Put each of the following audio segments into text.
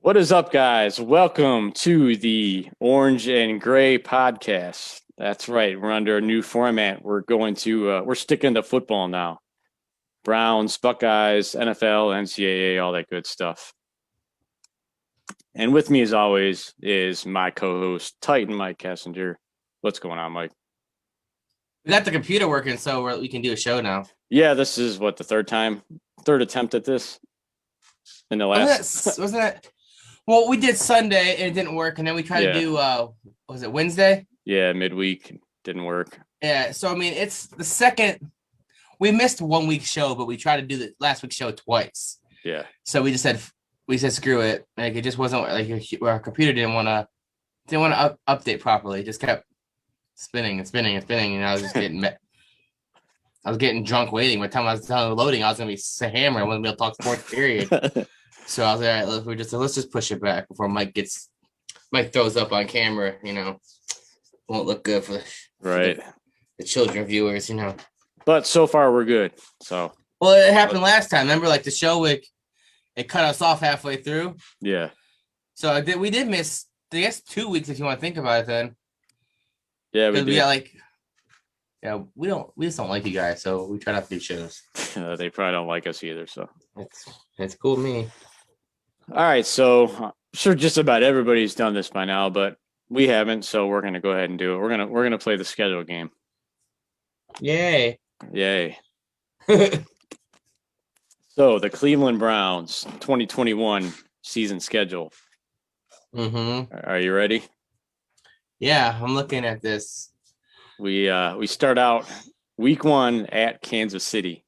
What is up, guys? Welcome to the Orange and Gray podcast. That's right. We're under a new format. We're sticking to football now. Browns, Buckeyes, NFL, NCAA, all that good stuff. And with me, as always, is my co-host, Titan Mike Kessinger. What's going on, Mike? We got the computer working, so we can do a show now. Yeah, this is the third attempt at this. In the last, wasn't that? Well, we did Sunday and it didn't work, and then we tried to do was it Wednesday? Yeah, midweek didn't work. Yeah, so I mean, it's the second. We missed 1 week show, but we tried to do the last week's show twice. Yeah. So we said screw it. Like it just wasn't like our computer didn't want to update properly. It just kept spinning and spinning and spinning, and I was just getting I was getting drunk waiting. By the time I was loading, I was gonna be hammered. I wasn't gonna be able to talk sports. Period. So I was like, all right, let's just push it back before Mike throws up on camera. Won't look good for the children viewers. But so far we're good. So well, it happened last time. Remember, like the show, it cut us off halfway through. Yeah. So we did miss, I guess, 2 weeks if you want to think about it. Then. Yeah, we did. We just don't like you guys, so we try not to do shows. They probably don't like us either. So it's cool with me. All right, so I'm sure just about everybody's done this by now, but we haven't, so we're gonna go ahead and do it. We're gonna play the schedule game. Yay! So the Cleveland Browns 2021 season schedule. Mm-hmm. Are you ready? Yeah, I'm looking at this. We start out week 1 at Kansas City.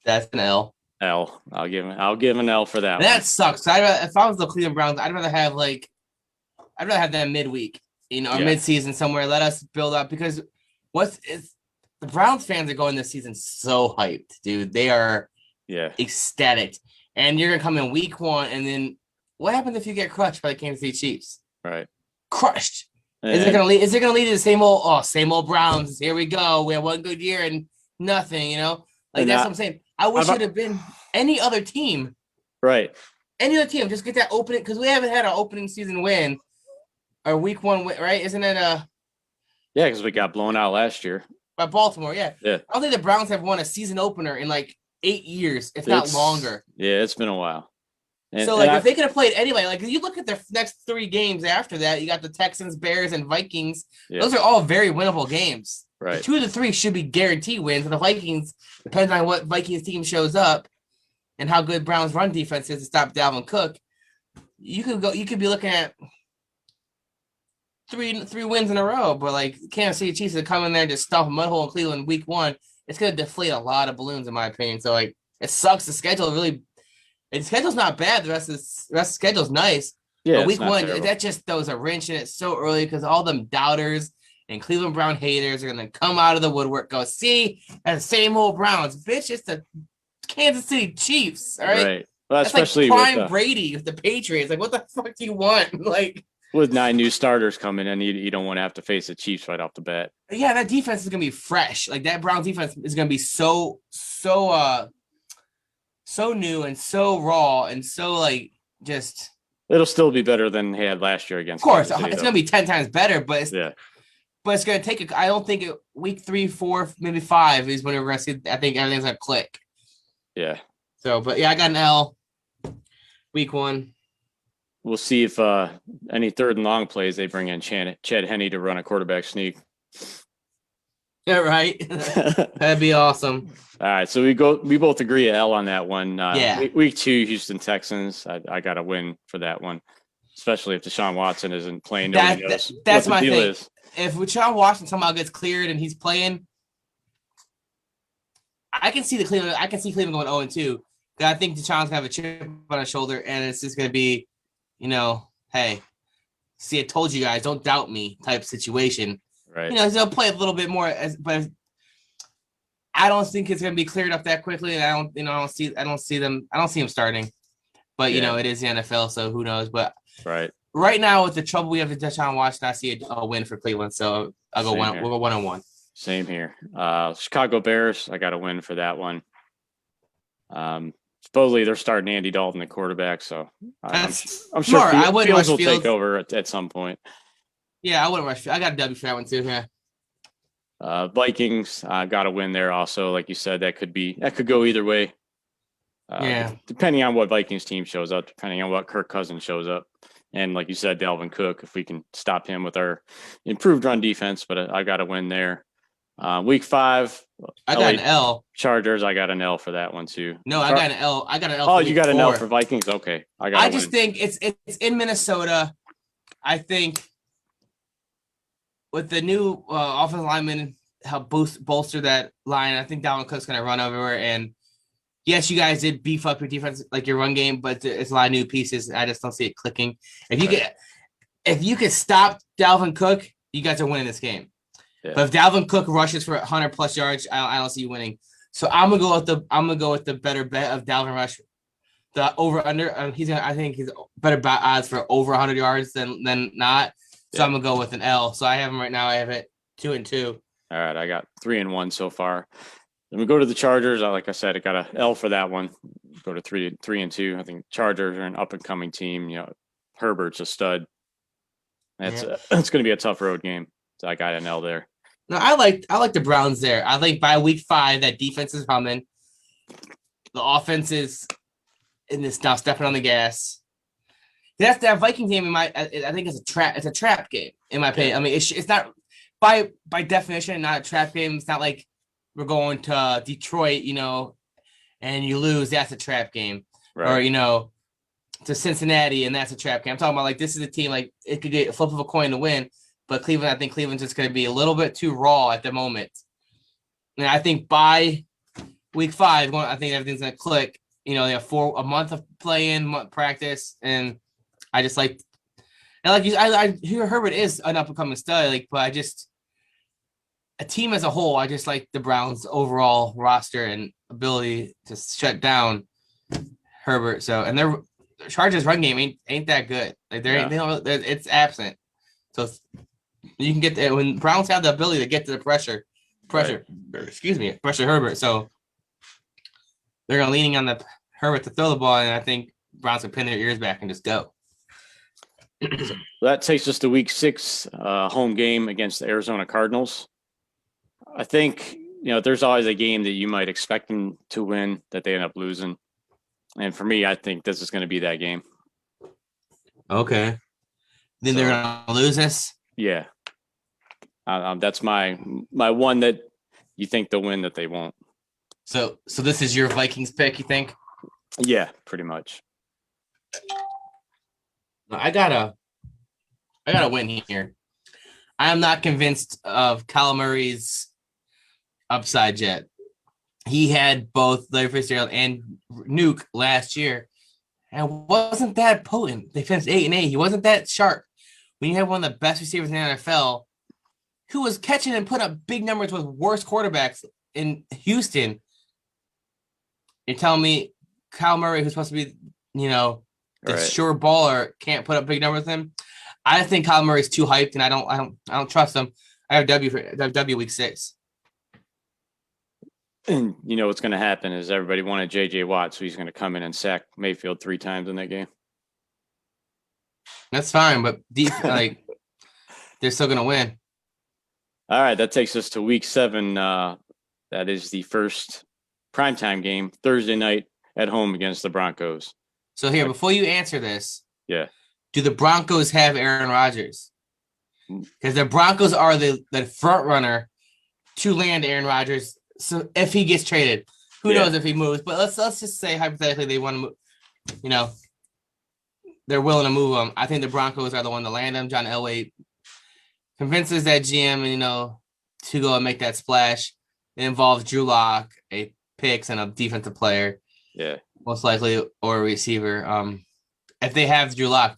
That's an L. I'll give an L for that. That sucks. If I was the Cleveland Browns, I'd rather have that midweek, or mid-season somewhere. Let us build up, because the Browns fans are going this season so hyped, dude. They are ecstatic, and you're gonna come in week 1, and then what happens if you get crushed by the Kansas City Chiefs? Right, crushed. Is it gonna lead to the same old Browns? Here we go. We have one good year and nothing. That's what I'm saying. I wish it had been any other team. Right. Any other team. Just get that opening, because we haven't had an opening season win or week 1 win, right? Isn't it Yeah, because we got blown out last year. By Baltimore, yeah. Yeah. I don't think the Browns have won a season opener in like 8 years, if not longer. Yeah, it's been a while. If they could have played anyway, like you look at their next 3 games after that, you got the Texans, Bears, and Vikings. Yeah. Those are all very winnable games. Right. The 2 of the 3 should be guaranteed wins, and the Vikings, depends on what Vikings team shows up and how good Browns run defense is to stop Dalvin Cook. You could be looking at three wins in a row, but like Kansas City Chiefs are coming there and just stuff a mud hole in Cleveland week 1. It's gonna deflate a lot of balloons, in my opinion. So like it sucks. The schedule's not bad. The rest of the schedule's nice. Yeah, but week 1, that just throws a wrench in it so early, because all them doubters and Cleveland Brown haters are gonna come out of the woodwork. Go, see, that's the same old Browns, bitch. It's the Kansas City Chiefs. All right. Well, that's especially like prime Brady with the Patriots. Like, what the fuck do you want? Like, with 9 new starters coming in, you don't want to have to face the Chiefs right off the bat. Yeah, that defense is gonna be fresh. Like that Browns defense is gonna be so new and so raw and so like just. It'll still be better than they had last year against. Of course, it's gonna be 10 times better, but it's gonna take. I don't think week 3, 4, maybe 5 is when we're gonna see. I think everything's gonna click. Yeah. So, but yeah, I got an L. Week 1. We'll see if any 3rd and long plays they bring in Chad Henne to run a quarterback sneak. Yeah, right. That'd be awesome. All right, so we both agree L on that one. Week 2, Houston Texans. I got a win for that one, especially if Deshaun Watson isn't playing. That's my thing. If Deshaun Watson somehow gets cleared and he's playing, I can see Cleveland going 0-2. I think Deshaun's gonna have a chip on his shoulder, and it's just gonna be, hey, see, I told you guys, don't doubt me type situation. Right. He'll play a little bit more, but I don't think it's gonna be cleared up that quickly. And I don't see him starting. But it is the NFL, so who knows? But right now, with the trouble we have with Deshaun Watson, I see a win for Cleveland. So I'll go one. We'll go 1-1. Same here. Chicago Bears. I got a win for that one. Supposedly they're starting Andy Dalton at quarterback, so That's I'm sure smart. I wouldn't Fields rush will Fields. take over at some point. Yeah, I wouldn't rush. I got a W for that one too. Yeah. Vikings got a win there also, like you said. That could go either way. Yeah. Depending on what Vikings team shows up, depending on what Kirk Cousins shows up, and like you said, Dalvin Cook, if we can stop him with our improved run defense. But I got a win there. Week 5, I got an L. Chargers. I got an L for that one too. No, I got an L. I got an L. Oh, for you week got an L 4. for Vikings? Okay, I just think it's in Minnesota. I think with the new offensive lineman help bolster that line, I think Dalvin Cook's gonna run everywhere. And yes, you guys did beef up your defense, like your run game, but it's a lot of new pieces. I just don't see it clicking. If you could stop Dalvin Cook, you guys are winning this game. Yeah. But if Dalvin Cook rushes for 100+ yards, I don't see you winning. So I'm gonna go with the better bet of Dalvin Rush, the over under. I think he's better odds for over 100 yards than not. So yeah. I'm gonna go with an L. So I have him right now. I have it 2-2. All right, I got 3-1 so far. Then we go to the Chargers. Like I said, I got an L for that one. Go to 3-2. I think Chargers are an up and coming team. Herbert's a stud. It's going to be a tough road game. So I got an L there. No, I like the Browns there. I think by week 5 that defense is humming. The offense is in this now stepping on the gas. That Viking game I think it's a trap. It's a trap game in my opinion. I mean, it's not by definition not a trap game. It's not like we're going to Detroit, and you lose. That's a trap game, right. Or to Cincinnati, and that's a trap game. I'm talking about like this is a team like it could get a flip of a coin to win, but Cleveland, I think Cleveland's just going to be a little bit too raw at the moment. And I think by week 5, I think everything's going to click. They have a month of month practice, and I just like, and like I hear Herbert is an up and coming stud, but a team as a whole, I just like the Browns' overall roster and ability to shut down Herbert. So, and their Chargers run game ain't that good. Like it's absent. So you can get there when Browns have the ability to get to the pressure Herbert. So they're gonna leaning on the Herbert to throw the ball, and I think Browns can pin their ears back and just go. That takes us to week 6, home game against the Arizona Cardinals. I think, there's always a game that you might expect them to win that they end up losing. And for me, I think this is going to be that game. Okay. Then they're going to lose this? Yeah. That's my one that you think they'll win that they won't. So this is your Vikings pick, you think? Yeah, pretty much. I got a win here. I am not convinced of Kyler Murray's upside yet. He had both Larry Fitzgerald and Nuke last year, and wasn't that potent. They finished 8-8. He wasn't that sharp. When you have one of the best receivers in the NFL, who was catching and putting up big numbers with worse quarterbacks in Houston, you're telling me Kyle Murray, who's supposed to be, the sure baller, can't put up big numbers with him? I think Kyle Murray's too hyped, and I don't trust him. I have W week 6. And what's going to happen is everybody wanted J.J. Watt, so he's going to come in and sack Mayfield 3 times in that game. That's fine, but they're still going to win. All right, that takes us to week 7. That is the first primetime game, Thursday night at home against the Broncos. So here, before you answer this, yeah, do the Broncos have Aaron Rodgers? Because the Broncos are the front runner to land Aaron Rodgers. So if he gets traded, who knows if he moves? But let's just say hypothetically they want to move. They're willing to move him. I think the Broncos are the one to land him. John Elway convinces that GM, to go and make that splash. It involves Drew Lock, a picks, and a defensive player. Yeah, most likely, or a receiver. If they have Drew Lock,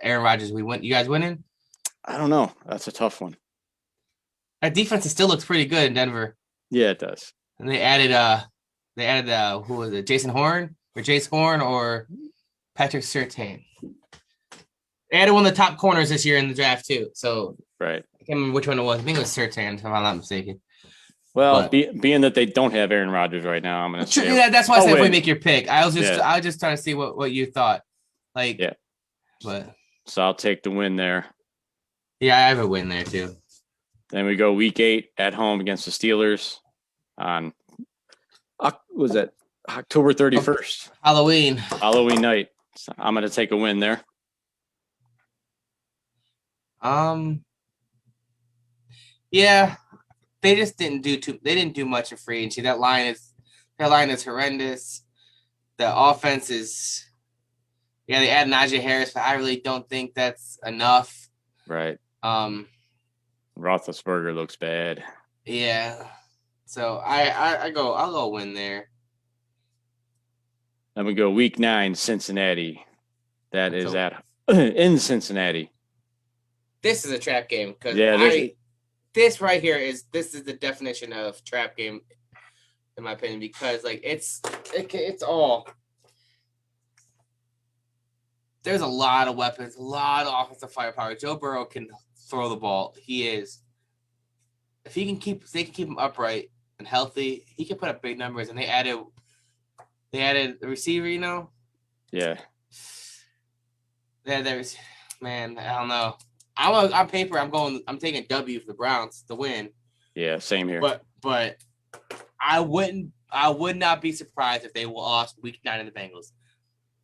Aaron Rodgers, you guys winning? I don't know. That's a tough one. That defense still looks pretty good in Denver. Yeah, it does. And they added who was it? Jace Horn or Patrick Surtain. They added one of the top corners this year in the draft too. So right. I can't remember which one it was. I think it was Surtain, if I'm not mistaken. Well, But being that they don't have Aaron Rodgers right now, I'm going to say. that's why I Oh, said if we wait. make your pick. I was Yeah. just trying to see what you thought. Like, Yeah. but So I'll take the win there. yeah, I have a win there too. Then we go week 8 at home against the Steelers on was that October 31st, Halloween. Halloween night. So I'm going to take a win there. Yeah, they just didn't do too. They didn't do much in free agency. That line is horrendous. The offense is. Yeah, they add Najee Harris, but I really don't think that's enough. Right. Um, Roethlisberger looks bad. Yeah. So I'll go win there. Then we go week 9, Cincinnati. That is at in Cincinnati. This is a trap game because this right here is the definition of trap game, in my opinion, because like it's all. There's a lot of weapons, a lot of offensive firepower. Joe Burrow can throw the ball. If they can keep him upright and healthy, he can put up big numbers. And they added the receiver, you know. Yeah. Yeah, man, I don't know. On paper, I'm taking W for the Browns to win. Yeah, same here. But I would not be surprised if they lost week 9 in the Bengals.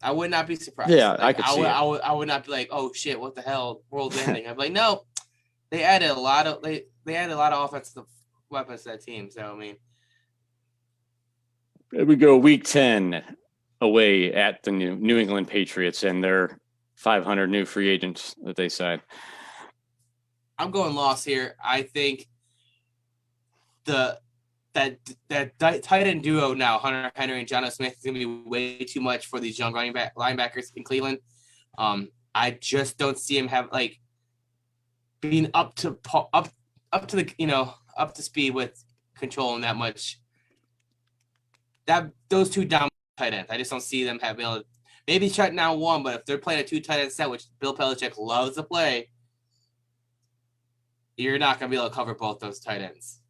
I would not be surprised. Yeah, like, I could see it. I would not be like, oh shit, what the hell, world's ending. I'd be like, no, they added a lot of offensive weapons to that team. So I mean, we go week 10 away at the New England Patriots and their 500 new free agents that they signed. I'm going loss here. I think that tight end duo now, Hunter Henry and Jonnu Smith, is going to be way too much for these young linebackers in Cleveland. I just don't see him being up to speed with controlling that much. Those two down tight ends, I just don't see them having able to, maybe shutting down one, but if they're playing a 2 tight end set, which Bill Belichick loves to play, you're not going to be able to cover both those tight ends.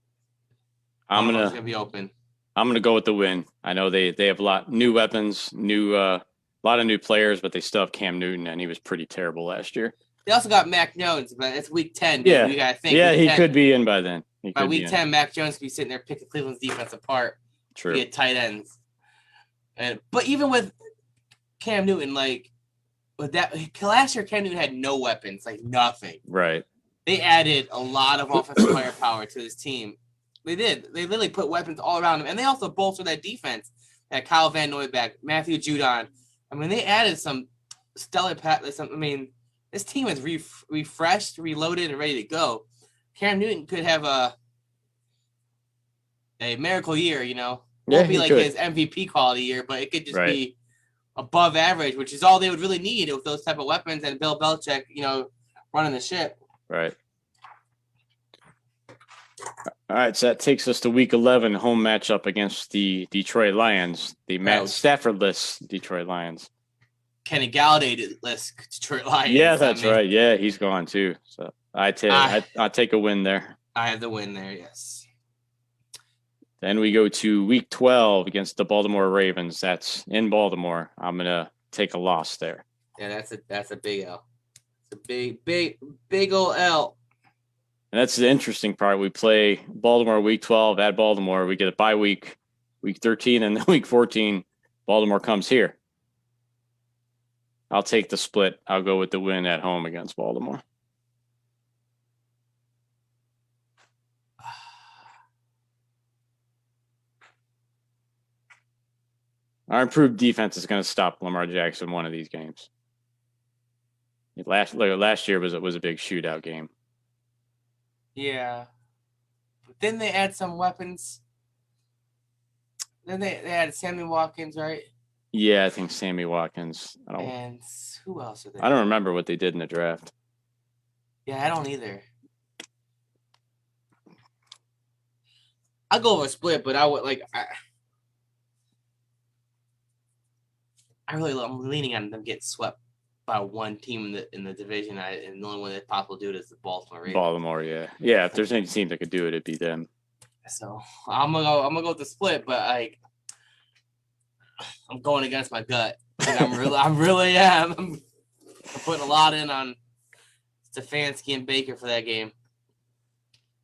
I'm gonna be open. I'm gonna go with the win. I know they have a lot new weapons, a lot of new players, but they still have Cam Newton, and he was pretty terrible last year. They also got Mac Jones, but it's week 10. Yeah, you gotta think. Yeah, he could be in by then. By week 10, Mac Jones could be sitting there picking Cleveland's defense apart. True. To get tight ends, but even with Cam Newton, with that last year, Cam Newton had no weapons, nothing. Right. They added a lot of offensive firepower to this team. They did. They literally put weapons all around him, and they also bolstered that defense. Had Kyle Van Noy back, Matthew Judon. I mean, they added some stellar. This team is refreshed, reloaded, and ready to go. Cam Newton could have a miracle year. Won't be his MVP quality year, but it could just be above average, which is all they would really need with those type of weapons and Bill Belichick, running the ship. Right. All right, so that takes us to week 11, home matchup against the Detroit Lions, the Matt Stafford-less Detroit Lions. Kenny Galladay-less Detroit Lions. Yeah, that's right. Yeah, he's gone too. So I'll take a win there. I have the win there, yes. Then we go to week 12 against the Baltimore Ravens. That's in Baltimore. I'm going to take a loss there. Yeah, that's a big L. It's a big old L. And that's the interesting part. We play Baltimore week 12 at Baltimore. We get a bye week 13, and then week 14, Baltimore comes here. I'll take the split. I'll go with the win at home against Baltimore. Our improved defense is going to stop Lamar Jackson one of these games. Last year was a big shootout game. Yeah. But then they add some weapons. Then they added Sammy Watkins, right? Yeah, I think Sammy Watkins. And who else are they? I don't remember what they did in the draft. Yeah, I don't either. I'll go with a split, but I would I'm leaning on them getting swept by one team in the division, and the only one that's possible to do it is the Baltimore Ravens. Baltimore, yeah. If there's any team that could do it, it'd be them. So I'm gonna go with the split, but like I'm going against my gut. Like, I really am. I'm putting a lot in on Stefanski and Baker for that game.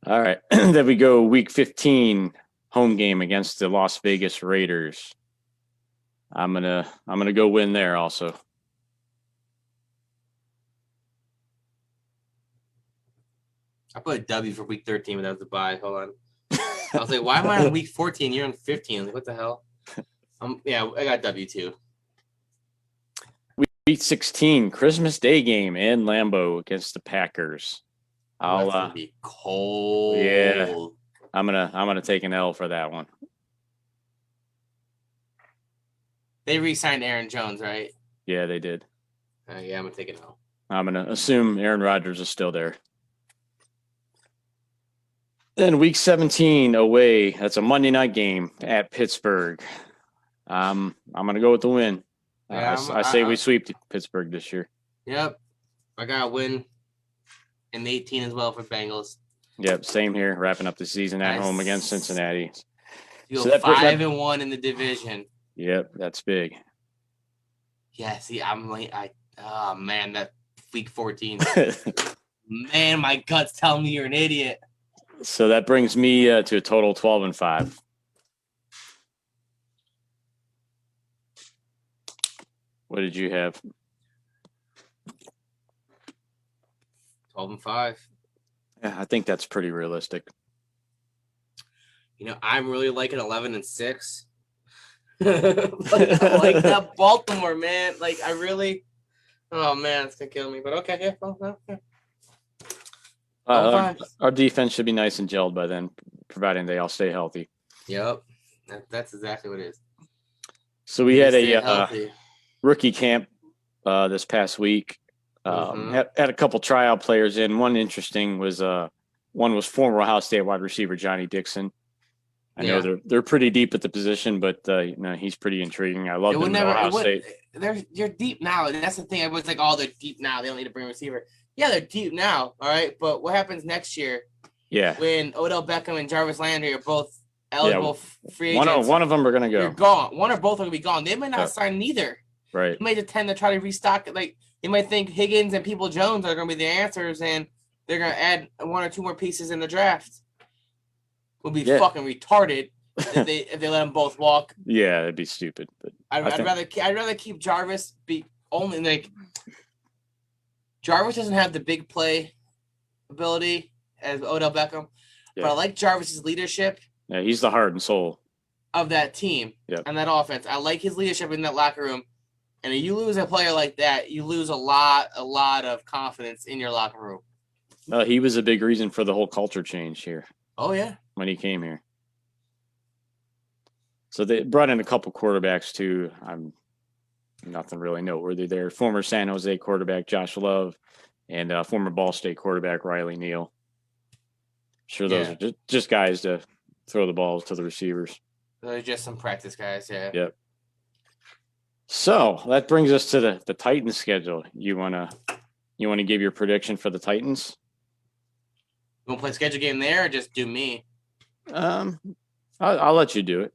All right. Then we go week 15 home game against the Las Vegas Raiders. I'm gonna go win there also. I put a W for week 13, but that was a bye. Hold on. I was like, why am I on week 14? You're on 15. Like, what the hell? Yeah, I got W too. Week 16, Christmas Day game in Lambeau against the Packers. That's gonna be cold. Yeah, I'm gonna take an L for that one. They re-signed Aaron Jones, right? Yeah, they did. Yeah, I'm gonna take an L. I'm gonna assume Aaron Rodgers is still there. Then week 17 away. That's a Monday night game at Pittsburgh. I'm gonna go with the win. Yeah, I say we sweep Pittsburgh this year. Yep, I got a win in 18 as well for Bengals. Yep, same here. Wrapping up the season at home against Cincinnati. You go 5-1 in the division. Yep, that's big. Yeah, see, I'm like, oh man, that week 14. Man, my gut's telling me you're an idiot. So that brings me to a total 12-5. What did you have? 12-5. Yeah, I think that's pretty realistic. You know, I'm really liking 11-6. I like that Baltimore, man. Like, I really. Oh man, it's gonna kill me. But okay, yeah, well, yeah. Our defense should be nice and gelled by then, providing they all stay healthy. Yep, that's exactly what it is. So we had a rookie camp this past week. Had a couple tryout players in. One interesting was one was former Ohio State wide receiver Johnny Dixon. I know they're pretty deep at the position, but he's pretty intriguing. I love him at Ohio State. You're deep now, and that's the thing. I was like, oh, they're deep now. They don't need to bring a receiver. Yeah, they're deep now. All right, but what happens next year? Yeah, when Odell Beckham and Jarvis Landry are both eligible free agents, one of them are going to go. You're gone. One or both are going to be gone. They might not sign neither. Right. They might tend to try to restock it. Like they might think Higgins and People Jones are going to be the answers, and they're going to add one or two more pieces in the draft. Would be fucking retarded if they let them both walk. Yeah, it'd be stupid. But I'd rather keep Jarvis. Be only like Jarvis doesn't have the big play ability as Odell Beckham, but I like Jarvis's leadership. Yeah, he's the heart and soul of that team and that offense. I like his leadership in that locker room. And if you lose a player like that, you lose a lot of confidence in your locker room. He was a big reason for the whole culture change here. Oh, yeah. When he came here. So they brought in a couple quarterbacks, too. Nothing really noteworthy there. Former San Jose quarterback Josh Love and former Ball State quarterback Riley Neal. Sure, those are just guys to throw the balls to the receivers. They're just some practice guys, yeah. Yep. So that brings us to the Titans schedule. You wanna give your prediction for the Titans? You want to play schedule game there or just do me? I'll let you do it.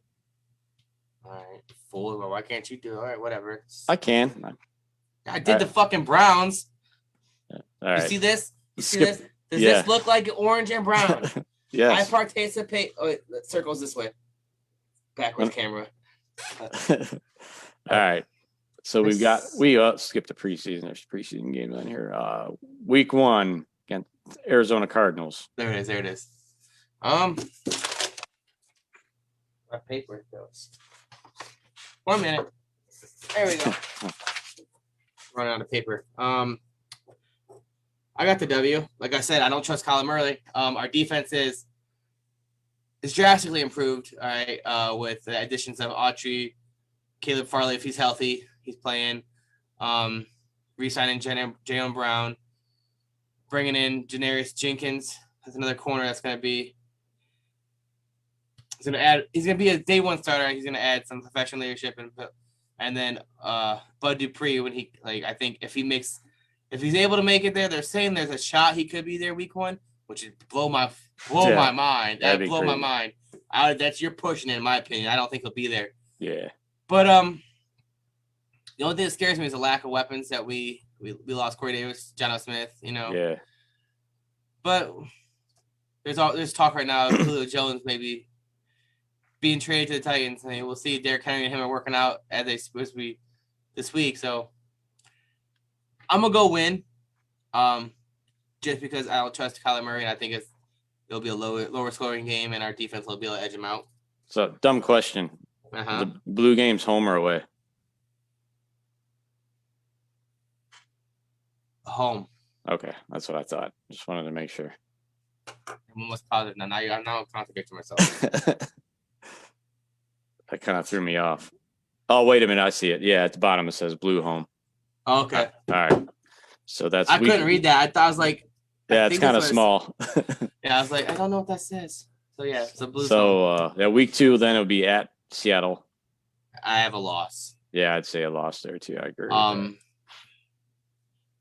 All right, fool. Why can't you do it? All right, whatever. I can. I did the fucking Browns. All right. You see this? This? Does this look like orange and brown? Yes. I participate. Oh, wait, circles this way. Backwards camera. All right. So we skipped the preseason. There's preseason games on here. Week 1 against Arizona Cardinals. There it is. My paper goes. 1 minute. There we go. Running out of paper. I got the W. Like I said, I don't trust Kyler Murray. Our defense is drastically improved. All right, with the additions of Autry, Caleb Farley, if he's healthy, he's playing. Re-signing Jalen Brown, bringing in Janarius Jenkins. That's another corner that's going to be. He's going to be a day one starter. He's going to add some professional leadership and then Bud Dupree when he I think if he's able to make it there, they're saying there's a shot he could be there week 1. which would blow my Yeah, mind. that'd That be blow my crazy. mind. That's you're pushing it, in my opinion. I don't think he'll be there. Yeah. But the only thing that scares me is the lack of weapons that we lost Corey Davis, John Smith, Yeah. But there's talk right now of Julio Jones maybe being traded to the Titans. I mean, we'll see. Derrick Henry and him are working out as they supposed to be this week. So I'm gonna go win. Just because I don't trust Kyler Murray, and I think it'll be a lower scoring game, and our defense will be able to edge him out. So, dumb question. The Blue Games home or away? Home. Okay, that's what I thought. Just wanted to make sure. I'm almost positive now. I'm now contradicting myself. That kind of threw me off. Oh, wait a minute. I see it. Yeah, at the bottom it says Blue home. Okay. All right. So that's. I couldn't read that. I thought I was like. Yeah, it's kind of small. Yeah, I was like, I don't know what that says. So yeah, it's a Blue. So yeah, week 2 then it'll be at Seattle. I have a loss. Yeah, I'd say a loss there too. I agree.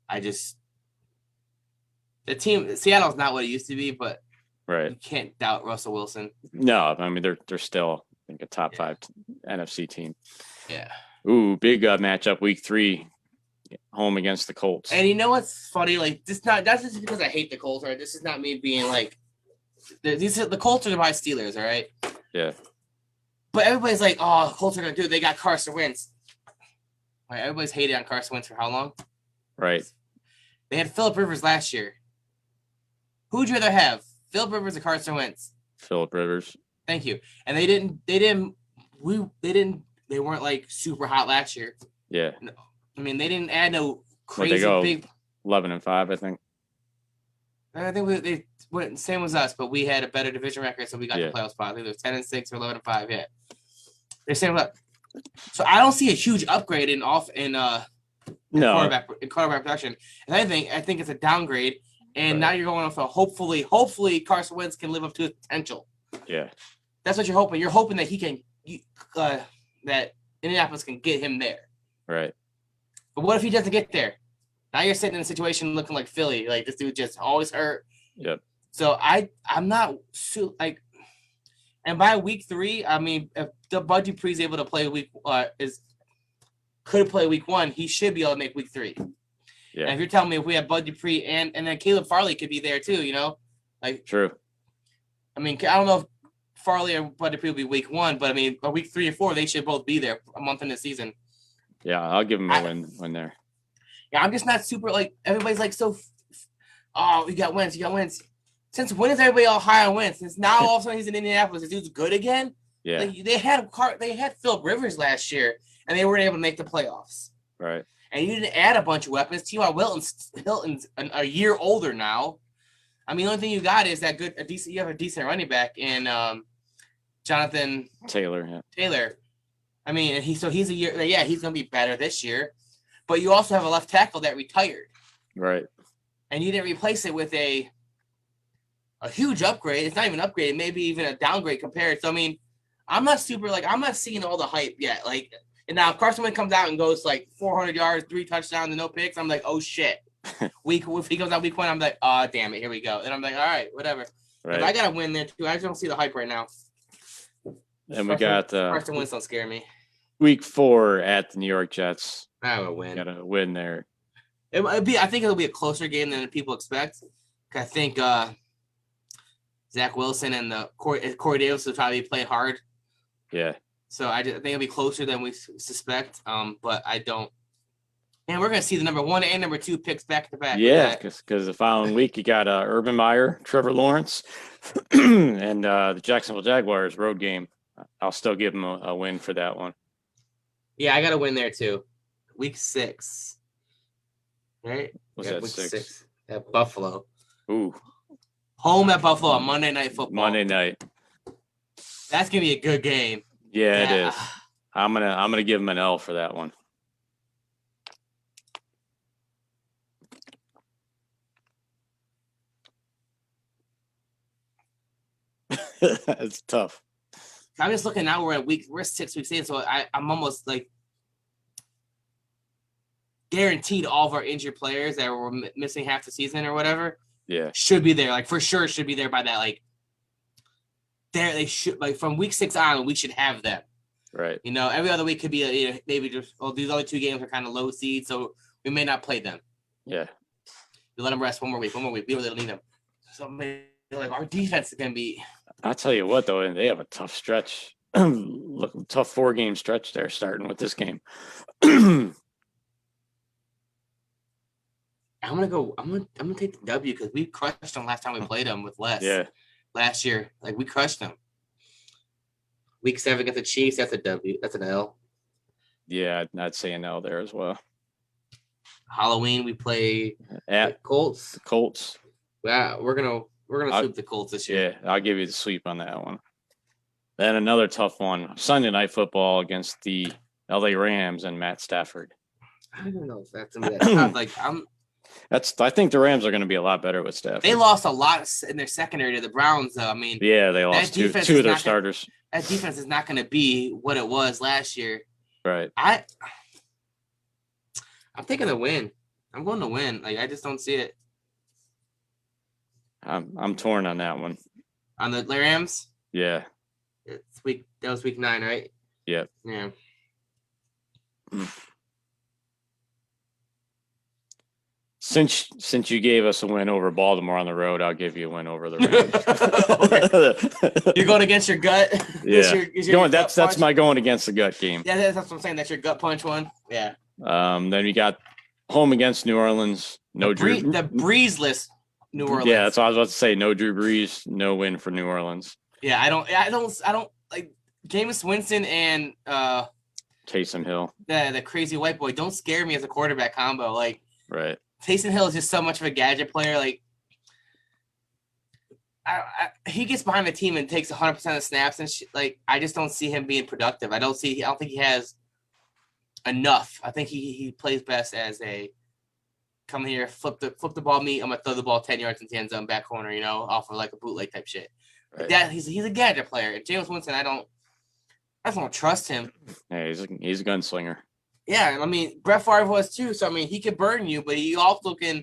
I just Seattle's not what it used to be, but right. You can't doubt Russell Wilson. No, I mean they're still I think a top 5 NFC team. Yeah. Ooh, big matchup week 3, home against the Colts. And you know what's funny? Like that's just because I hate the Colts. Right? This is not me being like the Colts are my Steelers. All right. Yeah. But everybody's like, oh, Colts are gonna do it. They got Carson Wentz. Right? Everybody's hated on Carson Wentz for how long? Right. They had Phillip Rivers last year. Who'd you rather have, Phillip Rivers or Carson Wentz? Phillip Rivers. Thank you. And they weren't like super hot last year. Yeah. No, I mean, they didn't add no crazy big 11-5, I think. I think they went same as us, but we had a better division record, so we got the playoff spot. I think it was 10-6 or 11-5. Yeah, they're same up. So I don't see a huge upgrade in quarterback production. And I think it's a downgrade. And now you're going off hopefully Carson Wentz can live up to his potential. Yeah, that's what you're hoping. You're hoping that he can, that Indianapolis can get him there. Right. But what if he doesn't get there? Now you're sitting in a situation looking like Philly. Like, this dude just always hurt. Yep. So I'm not like, and by week 3, I mean, if the Bud Dupree's able to play could play week 1, he should be able to make week 3. Yeah. And if you're telling me if we have Bud Dupree and then Caleb Farley could be there too, like true. I mean, I don't know if Farley or Bud Dupree will be week 1, but I mean, by week 3 or 4, they should both be there a month in the season. Yeah, I'll give them a win there. Yeah, I'm just not super like everybody's like so. Oh, you got Wentz. Since when is everybody all high on Wentz? Since now all of a sudden he's in Indianapolis, this dude's good again. Yeah, like, they had Phillip Rivers last year, and they weren't able to make the playoffs. Right. And you didn't add a bunch of weapons. T.Y. Hilton's a year older now. I mean, the only thing you got is you have a decent running back in Jonathan Taylor. Yeah. Taylor. I mean, he's a year. Yeah, he's going to be better this year. But you also have a left tackle that retired. Right. And you didn't replace it with a huge upgrade. It's not even an upgrade. Maybe even a downgrade compared. So, I mean, I'm not seeing all the hype yet. Like, and now if Carson Wentz comes out and goes like 400 yards, 3 touchdowns, and no picks, I'm like, oh, shit. If he comes out week 1, I'm like, oh, damn it, here we go. And I'm like, all right, whatever. Right. I got to win there, too. I just don't see the hype right now. And we got Carson Wentz don't scare me. Week 4 at the New York Jets. I will win. Got to win there. I think it'll be a closer game than people expect. I think Zach Wilson and Corey Davis will probably play hard. Yeah. So I think it'll be closer than we suspect. But I don't. And we're going to see the number 1 and number 2 picks back to back. Yeah, because the following week you got Urban Meyer, Trevor Lawrence, and the Jacksonville Jaguars road game. I'll still give them a win for that one. Yeah, I got to win there too. Week 6. Right? What's that, week 6? At Buffalo. Ooh. Home at Buffalo on Monday Night Football. Monday night. That's going to be a good game. Yeah, it is. I'm gonna give them an L for that one. It's tough. I'm just looking now. We're 6 weeks in, so I'm almost like guaranteed all of our injured players that were missing half the season or whatever Yeah. should be there. Like for sure, should be there by that. Like they should like from week 6 on, we should have them. Right. Every other week could be maybe just these other 2 games are kind of low seed, so we may not play them. Yeah. We let them rest one more week. We really don't need them. So maybe, like our defense is gonna be. I'll tell you what, though, they have a tough stretch. Tough 4-game stretch there, starting with this game. I'm gonna take the W because we crushed them last time we played them with less. Yeah. Last year, like we crushed them. Week 7 against the Chiefs, that's a W. That's an L. Yeah, I'd say an L there as well. Halloween, we play At Colts. Colts. Yeah, we're gonna sweep the Colts this year. Yeah, I'll give you the sweep on that one. Then another tough one, Sunday Night Football against the LA Rams and Matt Stafford. I don't know if that's gonna be that tough. I think the Rams are going to be a lot better with Stafford. They lost a lot in their secondary to the Browns, though. I mean, yeah, they lost two of their starters. That defense is not going to be what it was last year. Right. I'm taking the win. I'm going to win. Like I just don't see it. I'm torn on that one. On the Rams? Yeah. That was week 9, right? Yep. Yeah. Since you gave us a win over Baltimore on the road, I'll give you a win over the Rams. You're going against your gut. Yeah. That's my going against the gut game. Yeah, that's what I'm saying. That's your gut punch one. Yeah. Then you got home against New Orleans. No Drew. The Breezeless New Orleans. Yeah, that's what I was about to say. No Drew Brees. No win for New Orleans. Yeah, I don't like Jameis Winston and Taysom Hill. The crazy white boy don't scare me as a quarterback combo. Like right. Taysom Hill is just so much of a gadget player. Like, he gets behind the team and takes 100% of snaps, and like I just don't see him being productive. I don't think he has enough. I think he plays best as a come here, flip the ball. I'm gonna throw the ball 10 yards into the end zone, back corner. Off of like a bootleg type shit. Right. That he's a gadget player. And Jameis Winston, I don't trust him. Yeah, he's a gunslinger. Yeah, I mean, Brett Favre was too. So I mean, he could burn you, but he also can.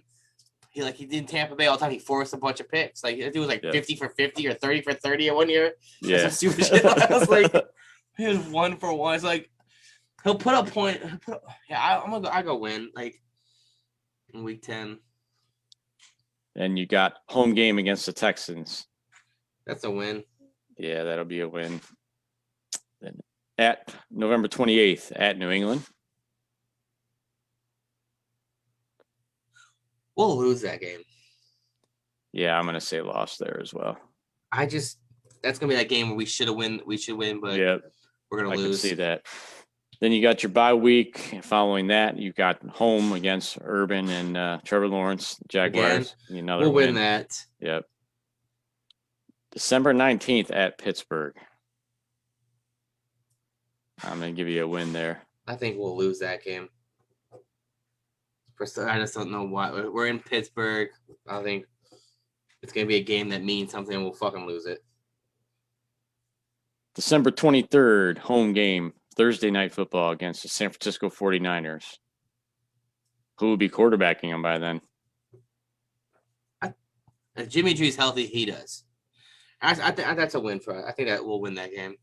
He did in Tampa Bay all the time. He forced a bunch of picks. Like it was like 50 for 50 or 30 for 30 at one year. Yeah, some stupid shit. I was like, he was 1 for 1. It's like he'll put a point. I go win like in week 10. And you got home game against the Texans. That's a win. Yeah, that'll be a win. Then at November 28th at New England. We'll lose that game. Yeah, I'm gonna say loss there as well. That's gonna be that game where we should win, but we're gonna lose. I can see that. Then you got your bye week. Following that, you got home against Urban and Trevor Lawrence, Jaguars. We'll win that. Yep. December 19th at Pittsburgh. I'm gonna give you a win there. I think we'll lose that game. I just don't know why. We're in Pittsburgh. I think it's going to be a game that means something and we'll fucking lose it. December 23rd, home game, Thursday Night Football against the San Francisco 49ers. Who will be quarterbacking them by then? If Jimmy G's healthy, he does. I think that's a win for us. I think that we'll win that game.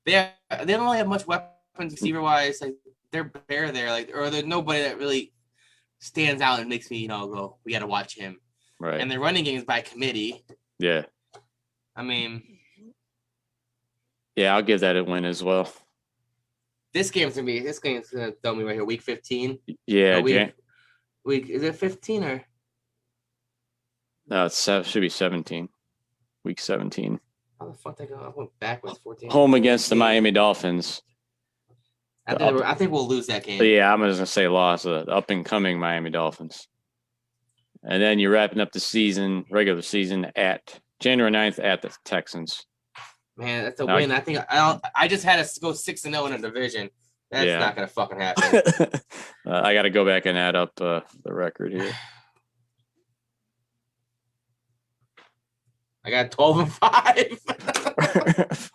They don't really have much weapons receiver-wise. Like, they're bare there. Like, or there's nobody that really stands out and makes me, go, we got to watch him. Right. And the running game is by committee. Yeah. I mean. Yeah, I'll give that a win as well. This game's going to throw me right here. Week 15. Yeah. Week, is it 15 or? No, it should be 17. Week 17. How the fuck did I go? I went backwards. 14. Home against the Miami Dolphins. I think we'll lose that game. Yeah, I'm just going to say loss. Up and coming Miami Dolphins. And then you're wrapping up the regular season at January 9th at the Texans. Man, that's a win. I think I just had to go 6-0 in a division. That's not going to fucking happen. I got to go back and add up the record here. I got 12-5.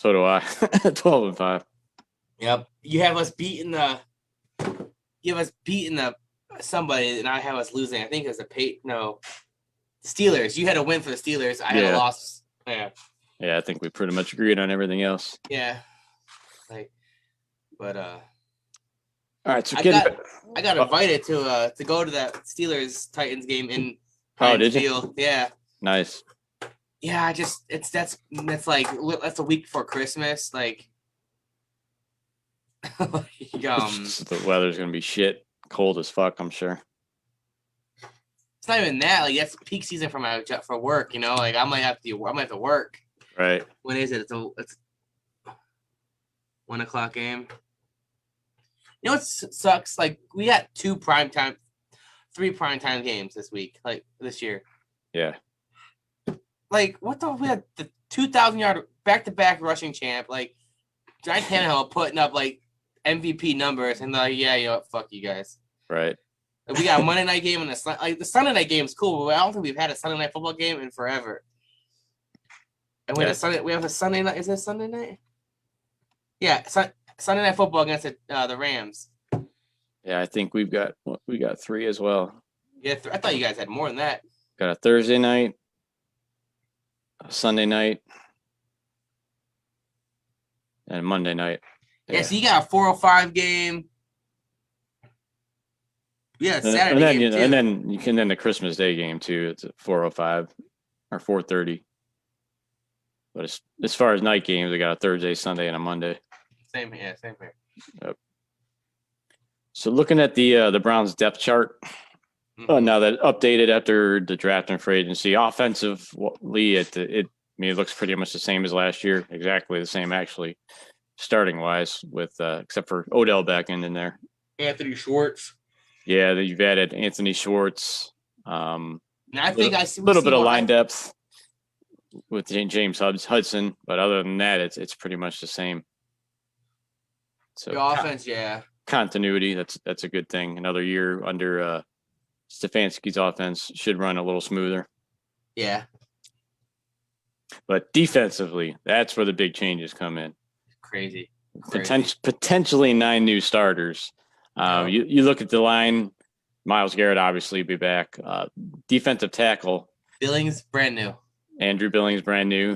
So do I. 12-5. Yep. You have us beating somebody, and I have us losing. I think it was Steelers. You had a win for the Steelers. I had a loss. Yeah. Yeah, I think we pretty much agreed on everything else. Yeah. All right, so I got invited to go to that Steelers Titans game in Heinz Field. Yeah. Nice. Yeah, that's a week before Christmas. Like, the weather's gonna be shit, cold as fuck, I'm sure. It's not even that. Like, that's peak season for work. You know, like I might have to work. Right. When is it? It's 1 o'clock game. You know what sucks? Like, we got 3 primetime games this week, like this year. Yeah. Like, we had the 2,000-yard back-to-back rushing champ, like Giant Tannehill putting up like MVP numbers, and like, yeah, you know what, fuck you guys. Right. Like, we got a Monday night game and the Sunday night game is cool, but I don't think we've had a Sunday night football game in forever. And we have a Sunday night. Is it Sunday night? Yeah, Sunday night football against the Rams. Yeah, I think we got 3 as well. Yeah, I thought you guys had more than that. Got a Thursday night, a Sunday night, and a Monday night. Yeah, so you got a 4:05 game. Yeah, Saturday game too. And then you can the Christmas Day game too. It's at 4:05 or 4:30. But as far as night games, we got a Thursday, Sunday, and a Monday. Same here. Yep. So looking at the Browns depth chart, now that updated after the draft and free agency, offensively, it looks pretty much the same as last year, exactly the same actually, starting wise, with except for Odell back in there. Anthony Schwartz. Yeah, you've added Anthony Schwartz. And I think I see a little bit of line depth with James Hudson, but other than that, it's pretty much the same. So the offense, yeah, continuity. That's a good thing. Another year under Stefanski's offense should run a little smoother. Yeah, but defensively, that's where the big changes come in. Crazy. Potentially 9 new starters. You look at the line. Myles Garrett obviously be back. Defensive tackle Billings, brand new. Andrew Billings, brand new.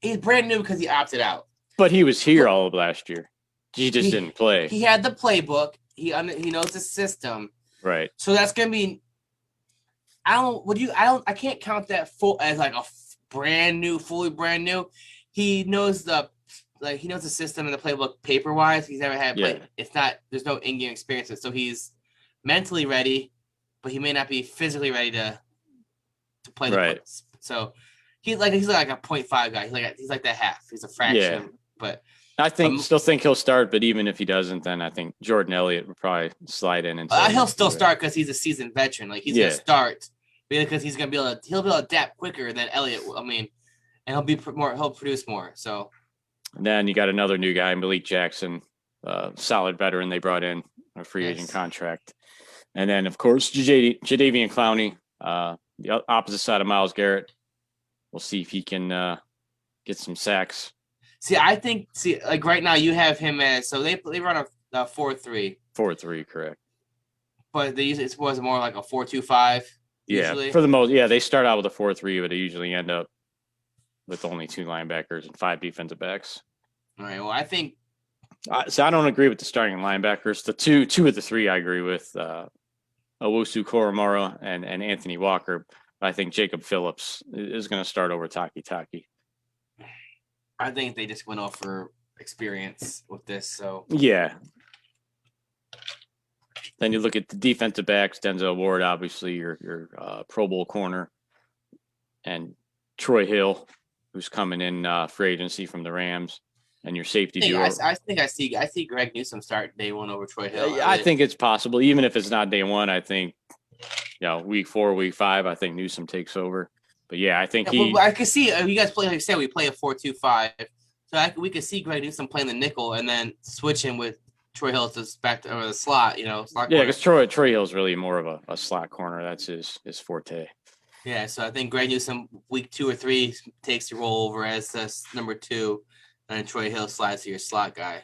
He's brand new because he opted out. But he was here all of last year. He just didn't play. He had the playbook. He knows the system. Right. So that's gonna be. I can't count that full as like a fully brand new. He knows the system and the playbook paper wise. He's never had play. It's not. There's no in-game experiences, so he's mentally ready, but he may not be physically ready to play the right. So he's like a 0.5 guy. He's like that half. He's a fraction. Yeah. But I still think he'll start. But even if he doesn't, then I think Jordan Elliott would probably slide in and. He'll still start because he's a seasoned veteran. Like he's gonna start because he'll be able to adapt quicker than Elliott. I mean, and he'll produce more. So. And then you got another new guy, Malik Jackson, solid veteran they brought in a free agent contract. And then, of course, Jadeveon Clowney, the opposite side of Myles Garrett. We'll see if he can get some sacks. I think like right now you have him as so they run a 4-3. 4-3, correct. But they usually it was more like a 4-2-5. Yeah, usually. For the most, they start out with a 4-3, but they usually end up with only 2 linebackers and 5 defensive backs. All right. Well, I think. So I don't agree with the starting linebackers. The two of the 3 I agree with. Owusu Koromora and Anthony Walker. I think Jacob Phillips is going to start over Taki. I think they just went off for experience with this. So yeah. Then you look at the defensive backs. Denzel Ward, obviously your Pro Bowl corner, and Troy Hill, who's coming in free agency from the Rams, and your safety duo. I think I see Greg Newsome start day 1 over Troy Hill. I think it's possible, even if it's not day 1. I think, week 4, week 5, I think Newsome takes over. But I think I could see you guys play. Like I said, we play a 4-2-5, so we could see Greg Newsome playing the nickel and then switch him with Troy Hill to the slot. Slot. Yeah, because Troy Hill's really more of a slot corner. That's his forte. Yeah, so I think Greg Newsome week 2 or 3 takes the role over as number 2, And Troy Hill slides to your slot guy.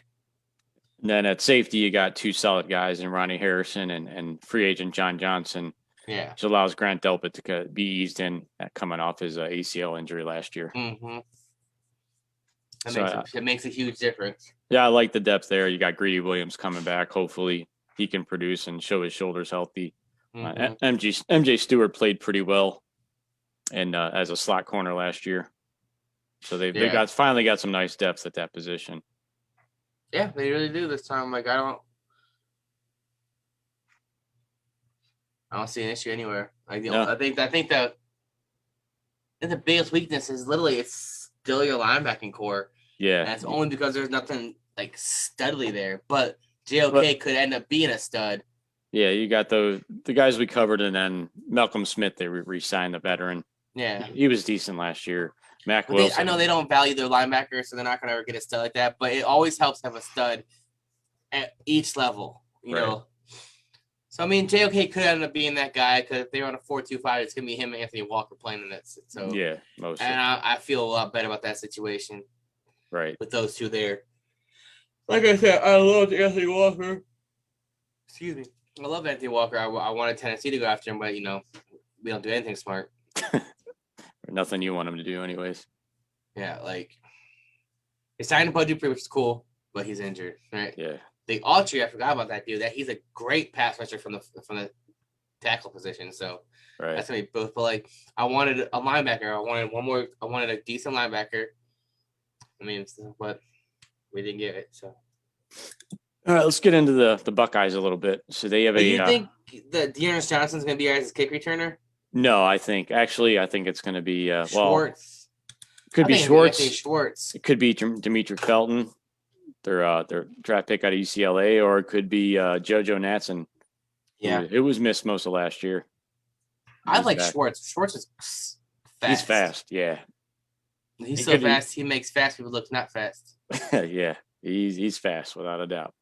And then at safety, you got two solid guys in Ronnie Harrison and free agent John Johnson, Yeah. which allows Grant Delpit to be eased in coming off his ACL injury last year. Mm-hmm. So, it makes a huge difference. Yeah, I like the depth there. You got Greedy Williams coming back. Hopefully he can produce and show his shoulders healthy. Mm-hmm. MJ Stewart played pretty well and as a slot corner last year. So they finally got some nice depth at that position. Yeah, they really do this time. Like I don't see an issue anywhere. Like I think the biggest weakness is literally it's still your linebacking core. Yeah, and that's only because there's nothing like studly there. But JOK could end up being a stud. Yeah, you got the guys we covered, and then Malcolm Smith. They re-signed the veteran. Yeah, he was decent last year. Mac Wilson. I know they don't value their linebackers, so they're not going to ever get a stud like that. But it always helps to have a stud at each level, you know. So I mean, JOK could end up being that guy because if they're on a 4-2-5, it's going to be him and Anthony Walker playing in that. So yeah, mostly. And I feel a lot better about that situation. Right. With those two there. Like I said, I love Anthony Walker. Excuse me. I love Anthony Walker. I wanted Tennessee to go after him, but, you know, we don't do anything smart. Nothing you want him to do anyways. Yeah, like, they signed Bud Dupree, which is cool, but he's injured, right? Yeah. The Autry, I forgot about that dude. That he's a great pass rusher from the tackle position, so that's going to be both. But, like, I wanted a linebacker. I wanted a decent linebacker. I mean, but we didn't get it. So, all right, let's get into the Buckeyes a little bit. So they have you think that Dearness Johnson's going to be as a kick returner? No, I think it's going to be Schwartz. Could be Schwartz. Schwartz. It could be Dimitri Felton, their draft pick out of UCLA, or it could be JoJo Natson. Yeah, it was missed most of last year. I like Schwartz. Schwartz is fast. He's fast. Yeah. He's so fast. He makes fast people look not fast. Yeah, he's fast without a doubt.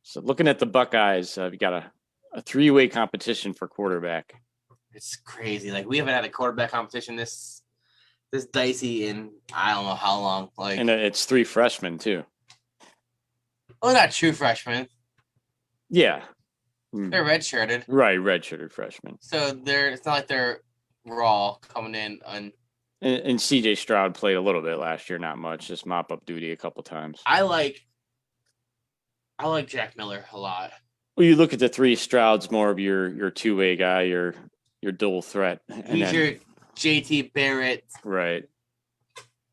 So looking at the Buckeyes, we got a three-way competition for quarterback. It's crazy. Like we haven't had a quarterback competition this dicey in I don't know how long. Like, and it's three freshmen too. Oh, not true freshmen. Yeah, they're redshirted. Right, redshirted freshmen. So it's not like they're raw coming in on. And CJ Stroud played a little bit last year, not much, just mop up duty a couple times. I like Jack Miller a lot. Well, you look at the three, Stroud's more of your two-way guy, your dual threat. He's your JT Barrett. Right.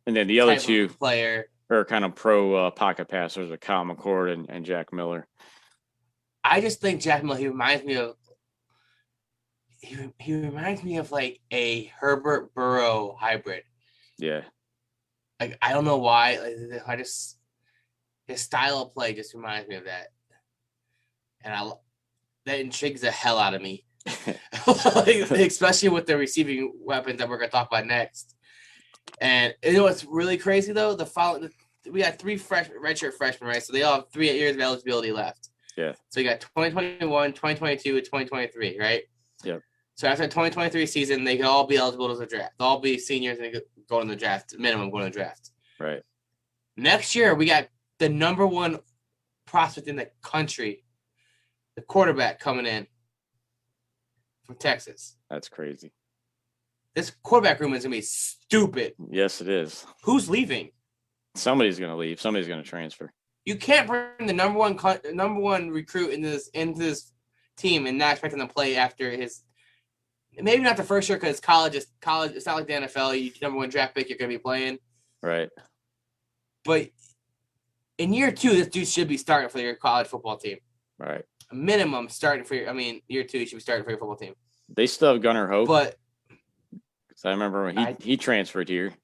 And then the other two player are kind of pro pocket passers with Kyle McCord and Jack Miller. I just think Jack Miller, he reminds me of like a Herbert Burrow hybrid. Yeah. Like I don't know why. Like, his style of play just reminds me of that, and that intrigues the hell out of me. Like, especially with the receiving weapons that we're gonna talk about next. And you know what's really crazy though? We got three redshirt freshmen, right? So they all have 3 years of eligibility left. Yeah. So you got 2021, 2022, and 2023, right? Yep. So after the 2023 season, they can all be eligible to the draft. They'll all be seniors and go in the draft, minimum going to the draft. Right. Next year, we got the number one prospect in the country, the quarterback coming in from Texas. That's crazy. This quarterback room is going to be stupid. Yes, it is. Who's leaving? Somebody's going to leave. Somebody's going to transfer. You can't bring the number one recruit into this team and not expect him to play after his. Maybe not the first year because college. It's not like the NFL. You number one draft pick, you're going to be playing. Right. But in year 2, this dude should be starting for your college football team. Right. A minimum starting for year 2, you should be starting for your football team. They still have Gunnar Hope. But because I remember when he transferred here.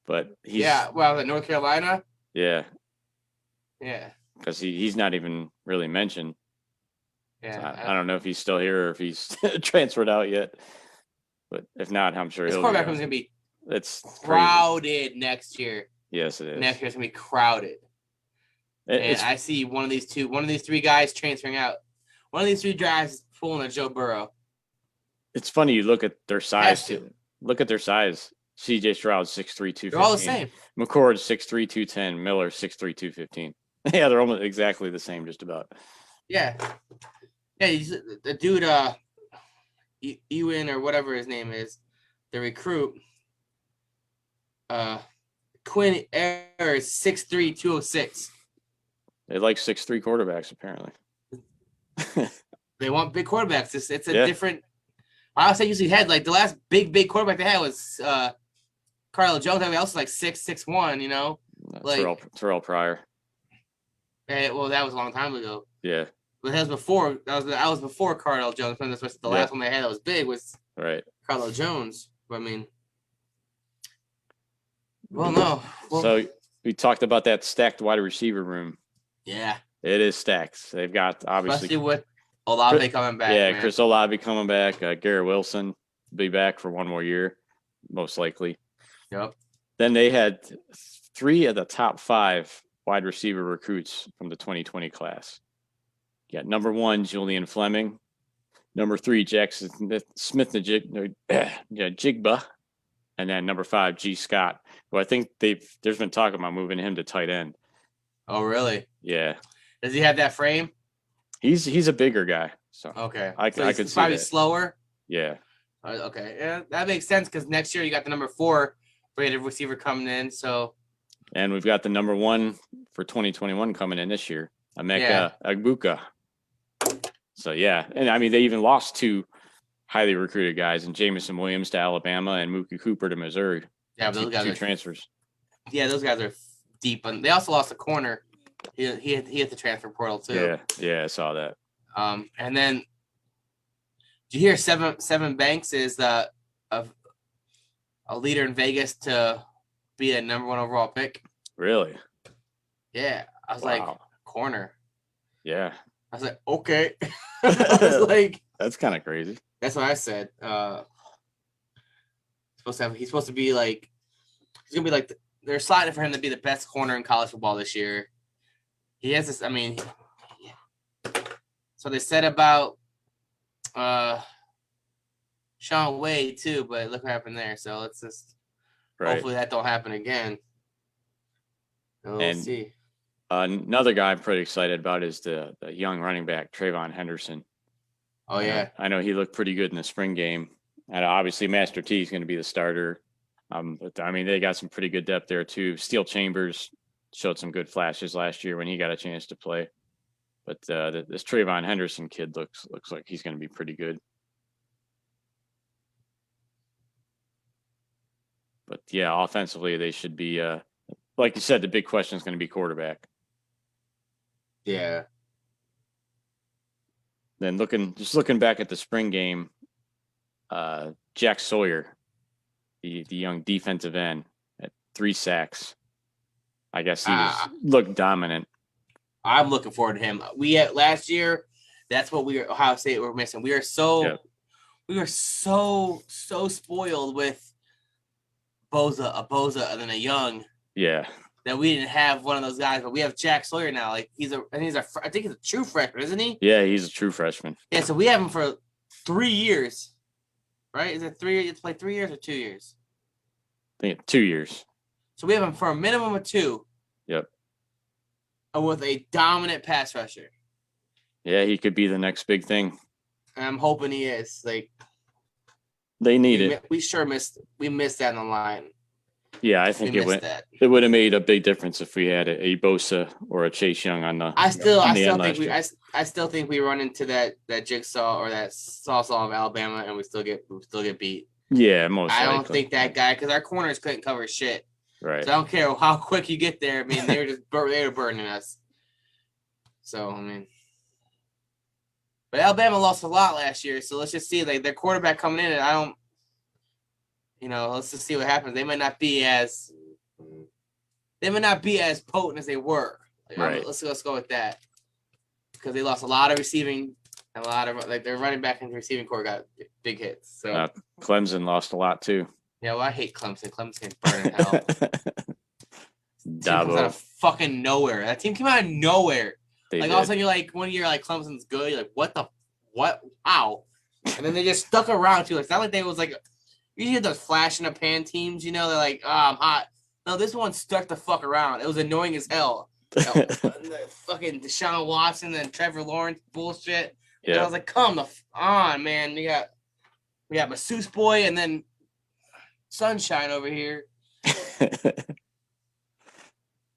But he's at North Carolina. Yeah. Yeah. Because he's not even really mentioned. Yeah. So I don't know if he's still here or if he's transferred out yet. But if not, I'm sure this he'll. Quarterback room's gonna be crowded next year. Yes, it is. Next year's gonna be crowded. And I see one of these 3 guys transferring out. One of these 3 guys pulling a Joe Burrow. It's funny. You look at their size. Look at their size. C.J. Stroud 6'3", They're all the 215. same. McCord 6'3", 210. Miller 6'3", 215. Yeah, they're almost exactly the same, just about. Yeah. Yeah, he's, the dude, Ewan or whatever his name is, the recruit, Quinn Ayers 6'3", 206. They like 6'3" quarterbacks, apparently. They want big quarterbacks. It's a Yeah. different. I also usually had like the last big quarterback they had was Carl Jones. Everybody else was like 6'1", you know. Terrell Pryor. Well, that was a long time ago. Yeah. But that was before. That was before Cardell Jones. That's the last one they had that was big was right. Cardell Jones. But I mean, well, no. Well, so we talked about that stacked wide receiver room. Yeah, it is stacked. They've got obviously especially with Olave coming back. Yeah, man. Chris Olave coming back. Garrett Wilson will be back for one more year, most likely. Yep. Then they had 3 of the top 5 wide receiver recruits from the 2020 class. Yeah, number 1, Julian Fleming. Number 3, Jackson Smith-Njigba. And then number 5, G. Scott, who I think there's been talk about moving him to tight end. Oh, really? Yeah. Does he have that frame? He's a bigger guy. So okay. I could see probably that. slower. Yeah. Okay. Yeah, that makes sense because next year you got the number 4 rated receiver coming in. So. And we've got the number 1 for 2021 coming in this year, Emeka Egbuka. So yeah, and I mean they even lost 2 highly recruited guys, and Jamison Williams to Alabama and Mookie Cooper to Missouri. Yeah, but those guys 2 are transfers. Yeah, those guys are deep, and they also lost a corner. He hit the transfer portal too. Yeah, I saw that. And then did you hear Seven Banks is a leader in Vegas to be a number 1 overall pick? Really? Yeah, I was like corner. Yeah. I was like, okay. I was like, that's kind of crazy. That's what I said. He's supposed to be like, he's gonna be like, they're sliding for him to be the best corner in college football this year. He has this. I mean, so they said about Sean Wade too, but look what happened there. So let's just hopefully that don't happen again. We'll see. Another guy I'm pretty excited about is the young running back, Trayvon Henderson. Oh, yeah. I know he looked pretty good in the spring game. And obviously, Master T is going to be the starter. But, I mean, they got some pretty good depth there, too. Steel Chambers showed some good flashes last year when he got a chance to play. But this Trayvon Henderson kid looks like he's going to be pretty good. But, yeah, offensively, they should be, like you said, the big question is going to be quarterback. Yeah. Then looking back at the spring game, Jack Sawyer, the young defensive end, at 3 sacks. I guess he looked dominant. I'm looking forward to him. Last year, that's what Ohio State were missing. We are so spoiled with Boza, and then a Young. Yeah. That we didn't have one of those guys, but we have Jack Sawyer now. Like I think he's a true freshman, isn't he? Yeah, he's a true freshman. Yeah, so we have him for 3 years, right? Is it 3 years? It's like 3 years or 2 years? I think 2 years. So we have him for a minimum of 2. Yep. And with a dominant pass rusher. Yeah, he could be the next big thing. I'm hoping he is. Like they need it. We missed that on the line. Yeah, I think it would have made a big difference if we had a Bosa or a Chase Young on the. I still think we run into that jigsaw or that saw of Alabama and we still get beat. Yeah, most. I don't think that guy because our corners couldn't cover shit. Right. So I don't care how quick you get there. I mean, they were burning us. So I mean, but Alabama lost a lot last year. So let's just see like their quarterback coming in, and I don't. Let's just see what happens. They might not be as potent as they were. Right. Let's go with that because they lost a lot of receiving, and a lot of their running back and receiving core got big hits. So Clemson lost a lot too. Yeah, well, I hate Clemson. Clemson's burning hell. Dabo. Comes out of fucking nowhere. That team came out of nowhere. All of a sudden you're like 1 year like Clemson's good. You're like what? Wow. And then they just stuck around too. It's not like they was like. You hear those flash in the pan teams, they're like, I'm hot. No, this one stuck the fuck around. It was annoying as hell. The fucking Deshaun Watson and Trevor Lawrence bullshit. Yeah. And I was like, come on, man. We got Masseuse Boy and then Sunshine over here.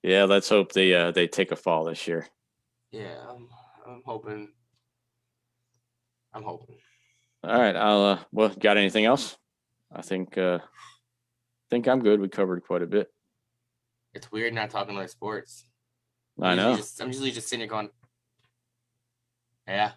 Yeah, let's hope they take a fall this year. Yeah, I'm hoping. All right, well, got anything else? I think I'm good. We covered quite a bit. It's weird not talking about sports. I know. I'm usually just sitting here going, yeah.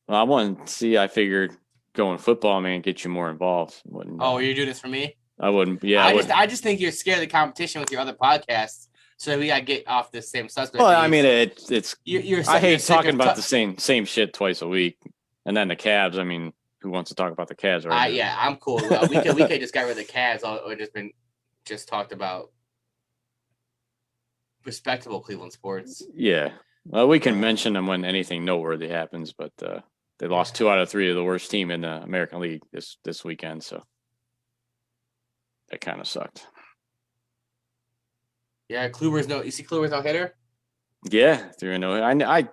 Well, I want to see. I figured going football, man, get you more involved. You're doing this for me? I wouldn't. Yeah, I just think you're scared of the competition with your other podcasts. So we gotta get off the same suspect. Well, I mean, it's. I hate talking about the same shit twice a week, and then the Cavs. I mean, who wants to talk about the Cavs right now? Yeah, I'm cool. We could just got rid of the Cavs or just talked about respectable Cleveland sports. Yeah. Well, we can mention them when anything noteworthy happens, but they lost 2 out of 3 of the worst team in the American League this weekend, so that kind of sucked. Yeah, Kluber's no hitter? Yeah, through a no. I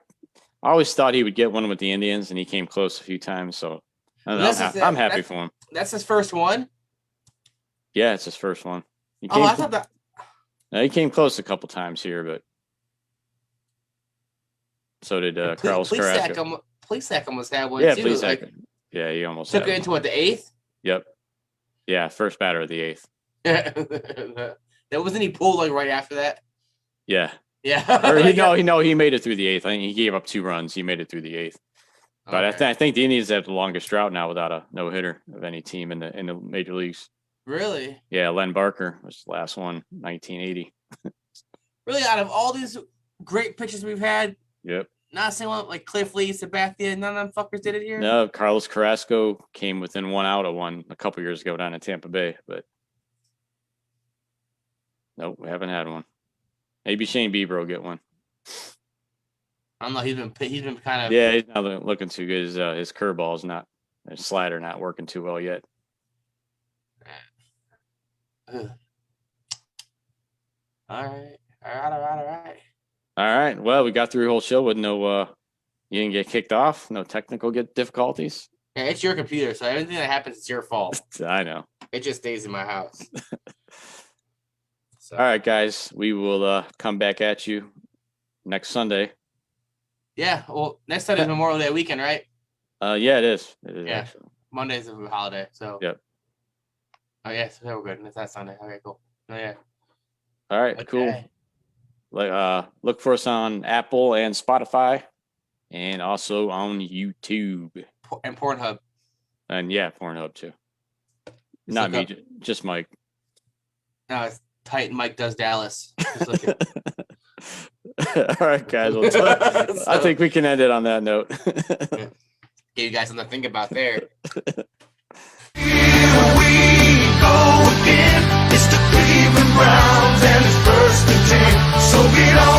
always thought he would get one with the Indians, and he came close a few times, so I'm happy for him. That's his first one? Yeah, it's his first one. I thought that. He came close a couple times here, but so did Carlos Carrasco. Plesac almost had one too. Plesac. Yeah, he almost took it into the 8th. Yep. Yeah, first batter of the 8th. That wasn't he pulled right after that. Yeah. Yeah. Or he made it through the 8th. I think he gave up 2 runs. He made it through the 8th. But okay. I think the Indians have the longest drought now without a no hitter of any team in the major leagues. Really? Yeah, Len Barker was the last one, 1980. Really, out of all these great pitchers we've had, yep. Not saying one like Cliff Lee, Sabathia, none of them fuckers did it here. No, Carlos Carrasco came within 1 out of one a couple years ago down in Tampa Bay, but nope, we haven't had one. Maybe Shane Bieber will get one. I don't know. He's been kind of he's not looking too good. His curveball's not, his slider not working too well yet. All right. All right. Well, we got through the whole show with no. You didn't get kicked off. No technical difficulties. Yeah, it's your computer, so everything that happens is your fault. I know. It just stays in my house. All right, guys. We will come back at you next Sunday. Yeah. Well, next Sunday is Memorial Day weekend, right? Yeah, it is. It is. Yeah. Actually. Monday's a holiday, so. Yep. Oh yeah, so we're good. It's that Sunday. Okay, cool. Oh yeah. All right, cool. Look for us on Apple and Spotify, and also on YouTube and Pornhub. And yeah, Pornhub too. Not me, just Mike. No, it's Titan Mike Does Dallas. All right, guys. I think we can end it on that note. Give you guys something to think about there. Here we go again. It's the Cleveland Browns and it's first and 10. So get on.